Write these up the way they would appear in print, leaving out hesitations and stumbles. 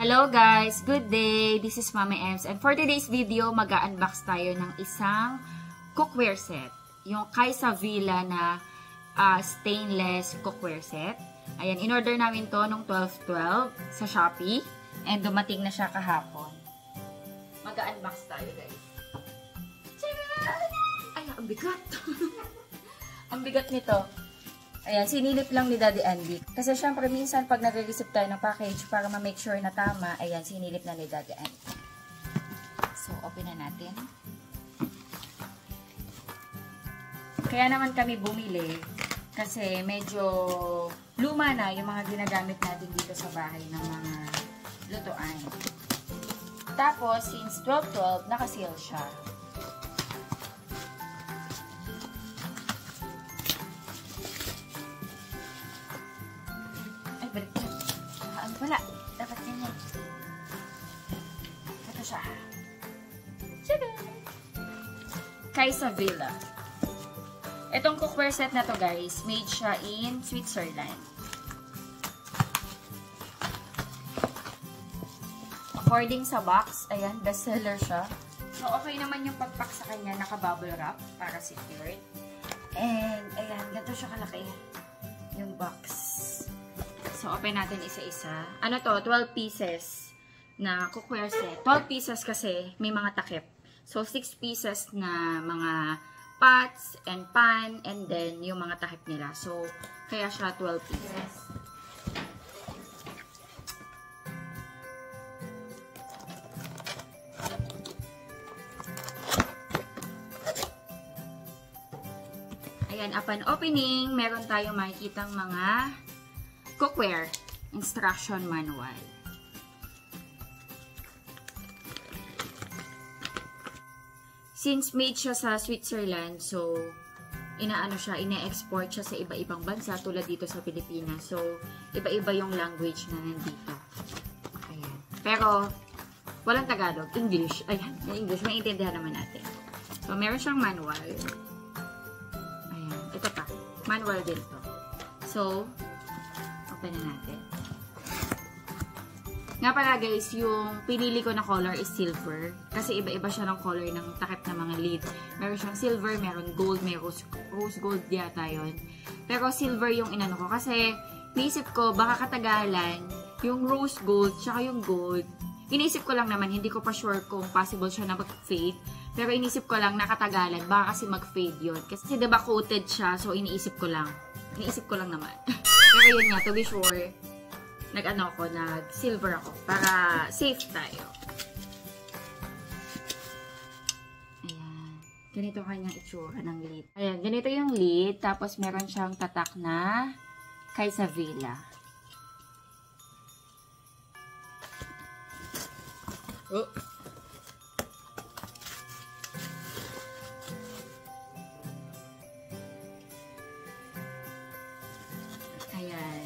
Hello guys! Good day! This is Mama Ems and for today's video, mag-unbox tayo ng isang cookware set. Yung Kaysa Villa na stainless cookware set. Ayan, in-order namin to nung 12/12 sa Shopee and dumating na siya kahapon. Mag-unbox tayo guys. Ay, ang bigat! Ang bigat nito. Ayan, sinilip lang ni Daddy Andy. Kasi syempre, minsan pag nag-receive tayo ng package para ma-make sure na tama, ayan, sinilip na ni Daddy Andy. So, open na natin. Kaya naman kami bumili kasi medyo luma na yung mga ginagamit natin dito sa bahay ng mga lutuan. Tapos, since 12/12, naka-sale siya. Wala. Dapat ganyan. Ito siya. Kaysa Villa. Itong cookware set na to guys, made siya in Switzerland. According sa box, ayan, bestseller siya. So, okay naman yung pagpack sa kanya, naka-bubble wrap para secured. And, ayan, ganito siya kalaki. Yung box. So, open natin isa-isa. Ano to? 12 pieces na cookware set. 12 pieces kasi may mga takip. So, 6 pieces na mga pots and pan and then yung mga takip nila. So, kaya siya 12 pieces. Ayan, upon opening, meron tayong makikitang mga cookware instruction manual. Since made siya sa Switzerland, so ina-export siya sa iba-ibang bansa tulad dito sa Pilipinas. So, iba-iba yung language na nandito. Ayan. Pero, walang Tagalog. English. Ayan. Yung English. Maintindihan naman natin. So, meron siyang manual. Ayan. Ito pa. Manual din to. So, open na natin. Nga pala guys, yung pinili ko na color is silver. Kasi iba-iba siya ng color ng takip na mga lid. Meron siyang silver, meron gold, may rose gold yata yun. Pero silver yung inano ko. Kasi naisip ko, baka katagalan, yung rose gold, tsaka yung gold. Iniisip ko lang naman, hindi ko pa sure kung possible siya na mag-fade. Pero inisip ko lang, nakatagalan, baka kasi mag-fade yun. Kasi diba coated siya, so iniisip ko lang. Iniisip ko lang naman. Pero yun nga, to be sure, nag-silver ako para safe tayo. Ayan. Ganito kanyang itsura ng lid. Ayan, ganito yung lid. Tapos meron siyang tatak na Kaysa Villa. Oh. Ayan.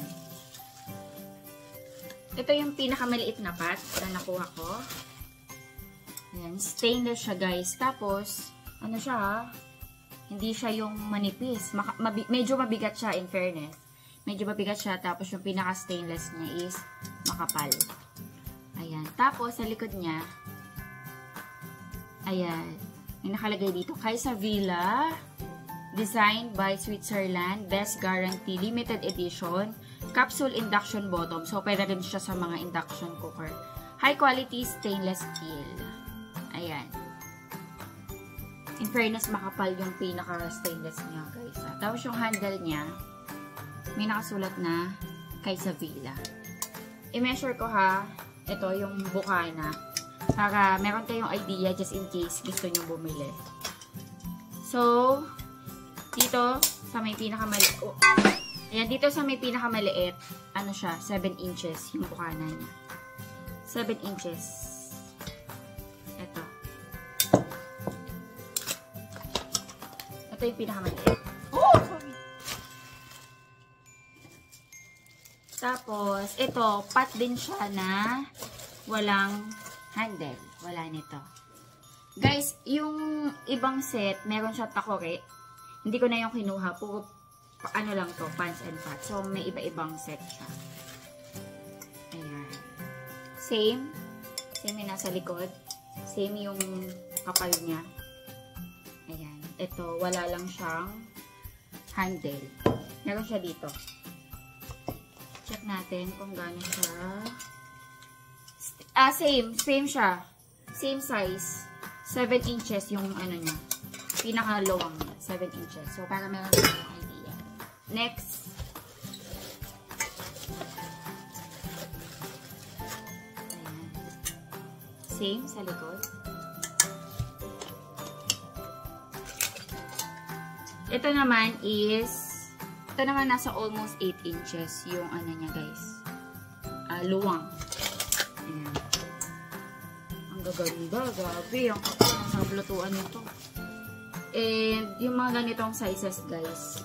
Ito yung pinakamaliit na pot na nakuha ko. Ayan. Stainless siya guys. Tapos, ano siya, hindi siya yung manipis. Medyo mabigat siya in fairness. Medyo mabigat siya. Tapos yung pinaka-stainless niya is makapal. Ayan. Tapos, sa likod niya, ayan. May nakalagay dito, Kaysa Villa. Designed by Switzerland, best guarantee, limited edition, capsule induction bottom. So, pwede rin siya sa mga induction cooker. High quality stainless steel. Ayan. In fairness, makapal yung pinaka-stainless niya, guys. Tapos yung handle niya, may nakasulat na Kaysa Villa. I-measure ko ha, ito yung bukana. Para meron kayong idea just in case gusto nyo bumili. So, dito, sa may pinakamaliit, ayan, dito sa may pinakamaliit, ano siya, 7 inches yung bukana niya. 7 inches. Ito. Ito yung pinakamaliit. Oh! Sorry! Tapos, ito, pot din siya na walang handle. Wala nito. Guys, yung ibang set, meron siya takore. Hindi ko na yung kinuha. Puro, ano lang to, pans and pots. So, may iba-ibang set siya. Ayan. Same yung nasa likod. Same yung kapal niya. Ayan. Ito, wala lang siyang handle. Meron siya dito. Check natin kung gaano siya. Same siya. Same size. 7 inches yung ano niya. Pinaka-lowang niya. 7 inches. So, para meron tayong idea. Next. Ayan. Same sa likod. Ito naman nasa almost 8 inches yung ano niya, guys. Luwang. Ayan. Ang gaganda, gabi. Ang kapal ng nablutuan nito. And, yung mga ganitong sizes, guys.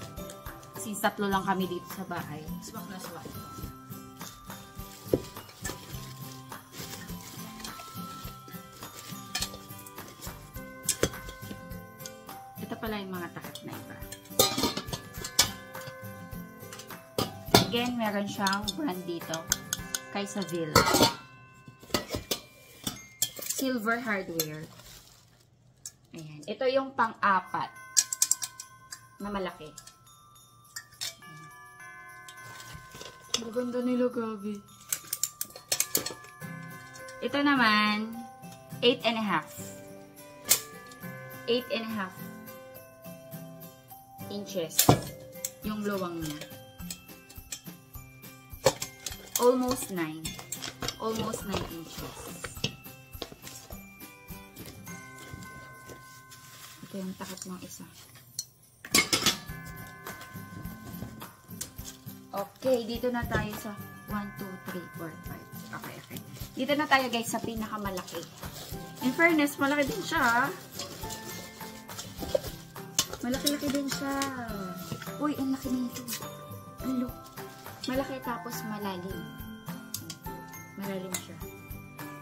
Since 3 lang kami dito sa bahay. Swak na swak. Ito pala yung mga takip na iba. Again, meron siyang brand dito. Kaysa Villa. Silver hardware. Ayan. Ito yung pang-4 na malaki. Ang ganda nila, gabi. Ito naman, 8.5. 8.5 inches yung luwang niya. Almost 9. Almost 9 inches. Ito yung takip ng isa. Okay, dito na tayo sa 1, 2, 3, 4, 5. Okay. Dito na tayo, guys, sa pinakamalaki. In fairness, malaki din siya. Malaki-laki din siya. Uy, ang laki nito. Ano? Malaki tapos malalim. Malalim siya.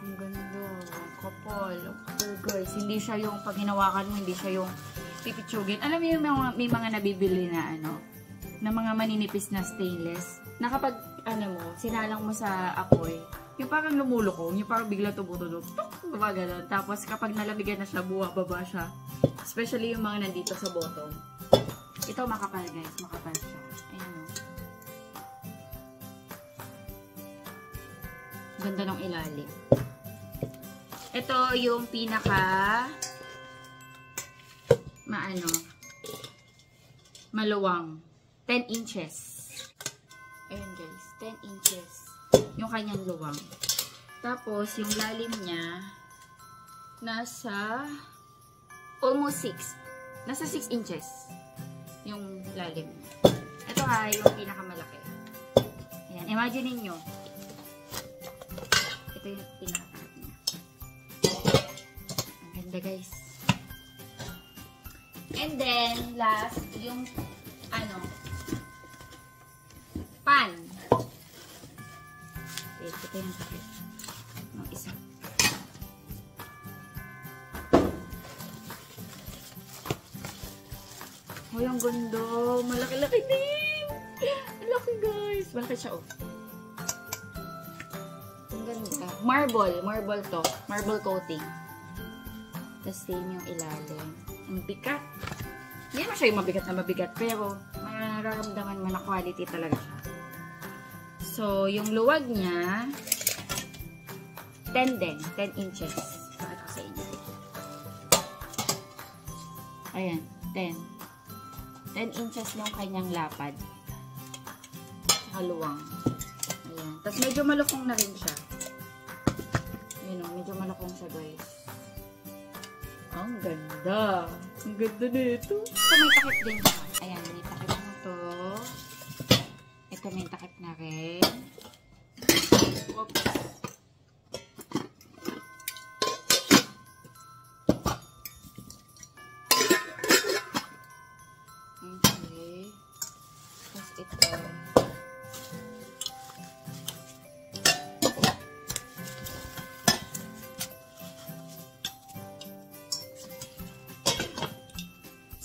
Ang ganda. Ang kapal. Oh, guys, hindi siya yung pag hinawakan mo, hindi siya yung pipitsugin. Alam mo yung may mga nabibili na na mga maninipis na stainless. Na kapag, sinalang mo sa apoy, yung parang lumulukong, yung parang bigla tumutunog. Gano'n. Tapos kapag nalamigan na siya, baba siya. Especially yung mga nandito sa bottom. Ito makapal, guys. Makapal siya. Ayan o. Ganda ng ilalim. Ito yung pinaka maluwang. 10 inches. Ayan, guys. 10 inches. Yung kanyang luwang. Tapos, yung lalim niya nasa almost 6. Nasa 6 inches. Yung lalim niya. Ito yung pinakamalaki. Ayan. Imagine niyo. Ito yung pinakamalaki niya. Ang ganda, guys. And then, last, yung pan. Wait, ito yung takip. Yung isa. Oh, yung gundo. Malaki-laki din. Malaki, guys. Malaki siya, oh. Ang ganda. Marble to. Marble coating. The same yung ilalim. Ang bigat. Hindi naman siya yung mabigat, pero mararamdaman mo na quality talaga siya. So, yung luwag niya, 10 din. 10 inches. Pakita ko sa inyo. Ayan, 10. 10 inches yung kanyang lapad. Saka luwang. Ayan. Tapos medyo malukong na rin siya. Ayan o, medyo malukong siya, guys. Ang ganda. Ang ganda nito. Ito may takip din siya. Ayan, may takip na to. Ito may takip na rin. Oops. Okay. Tapos ito.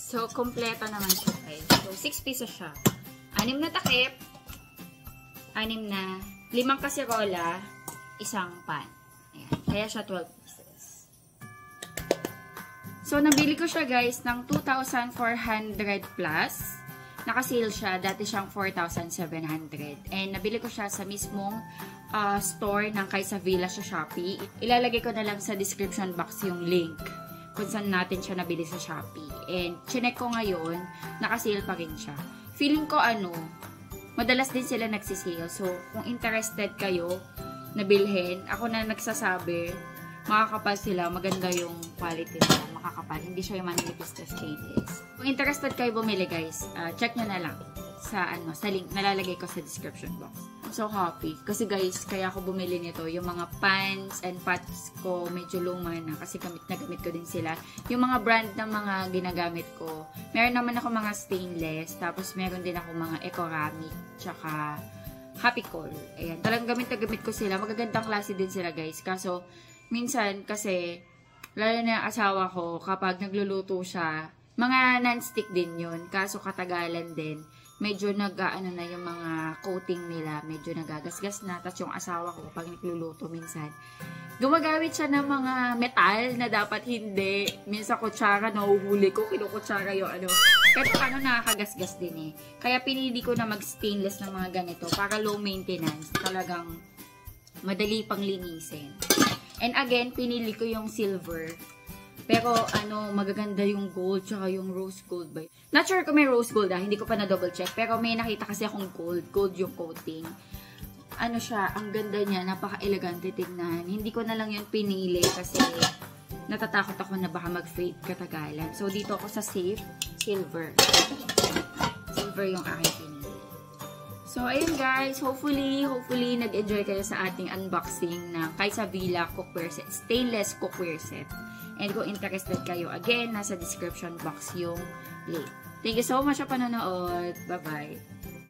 So, kompleto naman siya, guys. So, 6 pieces siya. 6 na takip. 5 kasirola. 1 pan. Ayan. Kaya siya 12 pieces. So, nabili ko siya guys ng 2,400 plus. Naka-sale siya. Dati siyang 4,700. And nabili ko siya sa mismong store ng Kaysa Villa sa Shopee. Ilalagay ko na lang sa description box yung link kung saan natin siya nabili sa Shopee. And chinek ko ngayon, naka-sale pa rin siya. Feeling ko madalas din sila nagsisale. So, kung interested kayo na bilhin, ako na nagsasabi, makakapal sila, maganda yung quality nila, makakapal. Hindi siya yung manipis na stainless. Kung interested kayo bumili guys, check nyo na lang sa link, nalalagay ko sa description box. I'm so happy. Kasi guys, kaya ako bumili nito. Yung mga pans and pots ko, medyo luma na. Kasi gamit ko din sila. Yung mga brand ng mga ginagamit ko, meron naman ako mga stainless. Tapos meron din ako mga ecoramic. Tsaka Happy Call. Ayan. Talagang gamit ko sila. Magagandang klase din sila guys. Kaso, minsan kasi, lalo na yung asawa ko, kapag nagluluto siya, mga non-stick din yun. Kaso katagalan din. Medyo na yung mga coating nila, medyo nagagasgas na. Tapos yung asawa ko, pag nagluluto minsan, gumagamit siya ng mga metal na dapat hindi. Minsan kutsara, nahuhuli ko, kinukutsara yung Kahit paano nakakagasgas din eh. Kaya pinili ko na mag-stainless ng mga ganito para low maintenance. Talagang madali pang linisin. And again, pinili ko yung silver. Pero, magaganda yung gold, tsaka yung rose gold ba? Not sure kung may rose gold hindi ko pa na-double check. Pero may nakita kasi akong gold. Gold yung coating. Siya, ang ganda niya, napaka-elegante tignan. Hindi ko na lang yun pinili kasi natatakot ako na baka mag-fade katagalan. So, dito ako sa safe, silver. Silver yung aking pinili. So, ayun guys, hopefully nag-enjoy kayo sa ating unboxing ng Kaysa Villa cookware set, stainless cookware set. And kung interested kayo, again, nasa description box yung link. Thank you so much sa panonood. Bye-bye!